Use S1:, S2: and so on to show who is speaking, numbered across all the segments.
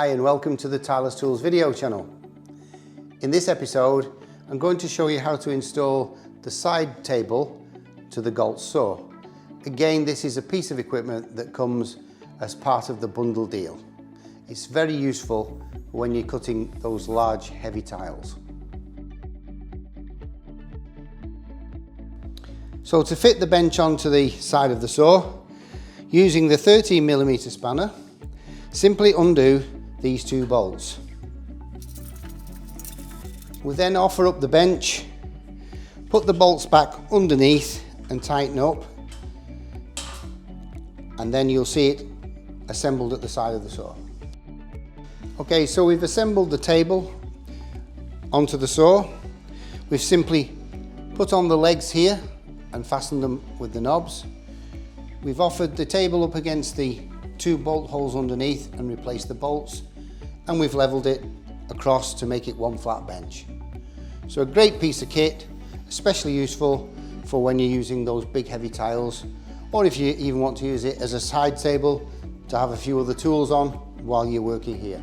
S1: Hi and welcome to the Tyler's Tools video channel. In this episode I'm going to show you how to install the side table to the Golz saw. Again, this is a piece of equipment that comes as part of the bundle deal. It's very useful when you're cutting those large heavy tiles. So to fit the bench onto the side of the saw, using the 13mm spanner, simply undo these two bolts. We then offer up the bench, put the bolts back underneath and tighten up, and then you'll see it assembled at the side of the saw. Okay, so we've assembled the table onto the saw. We've simply put on the legs here and fastened them with the knobs. We've offered the table up against the two bolt holes underneath and replaced the bolts, and we've leveled it across to make it one flat bench. So a great piece of kit, especially useful for when you're using those big heavy tiles, or if you even want to use it as a side table to have a few other tools on while you're working here.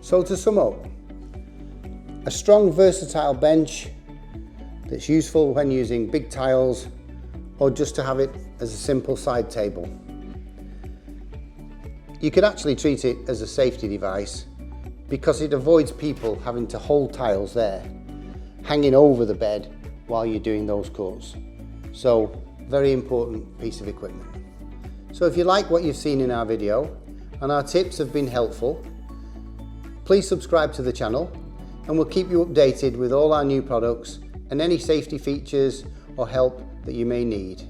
S1: So to sum up, a strong versatile bench that's useful when using big tiles or just to have it as a simple side table. You could actually treat it as a safety device because it avoids people having to hold tiles there, hanging over the bed while you're doing those cuts. So, very important piece of equipment. So if you like what you've seen in our video and our tips have been helpful, please subscribe to the channel and we'll keep you updated with all our new products and any safety features or help that you may need.